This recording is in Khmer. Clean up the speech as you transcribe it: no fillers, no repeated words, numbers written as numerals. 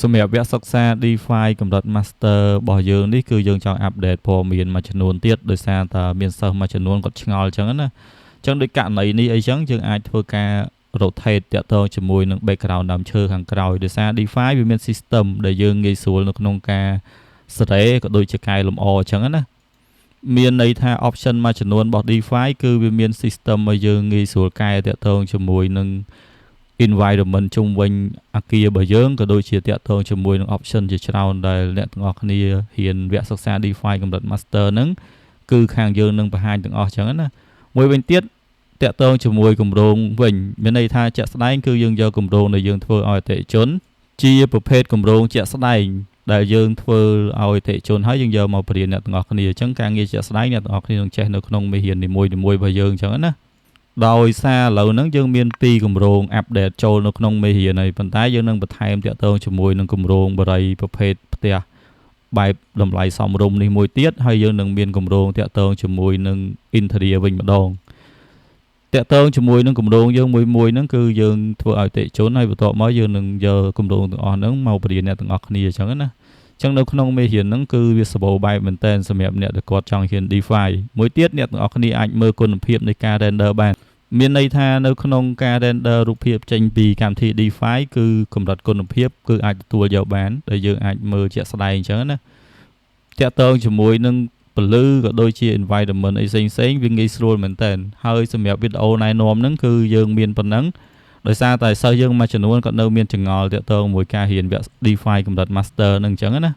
សម្រាប់វគ្គសិក្សា DeFi កម្រិត Master របស់យើងនេះគឺយើងចង់ update ព័ត៌មានមួយចំនួនទៀតដោយសារតែមានសិស្សមួយចំនួនគាត់ឆ្ងល់អញ្ចឹងណាអញ្ចឹងដូចករណីនេះអីចឹងយើងអាចធ្វើការ rotate តាក់ទងជាមួយនឹង background ដើមឈើខាងក្រោយដោយសារ DeFi វាមាន system ដែលយើងងាយស្រួលនៅក្នុងការសេរីក៏ដូចជាកែលម្អអញ្ចឹងណាមានន័យថា option មួយចំនួនរបស់ DeFi គឺវាមាន system ឲ្យយើងងាយស្រួលកែតាក់ទងជាមួយនឹង environment ជុំវិញអាគាររបស់យើងក៏ដូចជាតាក់ទងជាមួយនឹង option ជាច្រើនដែលអ្នកទាំងអស់គ្នាហ៊ានវគ្គសិក្សា DeFi កម្រិត Master ហ្នឹងគឺខាងយើងនឹងបង្ហាញទាំងអស់អញ្ចឹងណាមួយវិញទៀតតាក់ទងជាមួយគម្រោងវិញមានន័យថាជាក់ស្ដែងគឺយើងយកគម្រោងដែលយើងធ្វើឲ្យអតិថិជនជាប្រភេទគម្រោងជាក់ស្ដែងដែលយើងធ្វើឲ្យអតិថិជនហើយយើងយកមកបរៀនអ្នកទាំងអស់គ្នាអញ្ចឹងការងារជាក់ស្ដែងអ្នកទាំងអស់គ្នានឹងចេះនៅក្នុងមេរៀននីមួយៗរបស់យើងអញ្ចឹងណាដោយសារឥឡូវហ្នឹងយើងមាន2គម្រោង update ចូលនៅក្នុងមេរៀនហើយប៉ុន្តែយើងនឹងបន្ថែមតាក់ទងជាមួយនឹងគម្រោងបរិយាប្រភេទផ្ទះបែបតម្លៃសមរម្យនេះមួយទៀតហើយយើងនឹងមានគម្រោងតាក់ទងជាមួយនឹង interior វិញម្ដងតាក់ទងជាមួយនឹងគម្រោងយើងមួយហ្នឹងគឺយើងធ្វើឲ្យអតិថិជនហើយបន្ទាប់មកយើងនឹងយកគម្រោងទាំងអស់ហ្នឹងមកបរៀនអ្នកទាំងអស់គ្នាអញ្ចឹងណាអញ្ចឹងនៅក្នុងមេរៀនហ្នឹងគឺវាសម្បូរបែបមែនតើសម្រាប់អ្នកដែលគាត់ចង់ហ៊ាន DeFi មួយទៀតអ្នកទាំងអស់គ្នាអាចមើលគុណភាពនៃការ render បានមានន័យថានៅក្នុងការ render រូបភាពចេញពីកម្មវិធី DeFi គឺកម្រិតគុណភាពគឺអាចទទួលយកបានដែលយើងអាចមើលជាក់ស្ដែងអញ្ចឹងណាតាក់ទងជាមួយនឹងពលឺក៏ដូចជា environment អីផ្សេងវាងាយស្រួលមែនតើហើយសម្រាប់វីដេអូណែនាំហ្នឹងគឺយើងមានប៉ុណ្ណឹងដោយសារតែសិស្សយើងមួយចំនួនគាត់នៅមានចង្អល់តាក់ទងជាមួយការរៀនវគ្គ DeFi កម្រិត Master ហ្នឹងអញ្ចឹងណា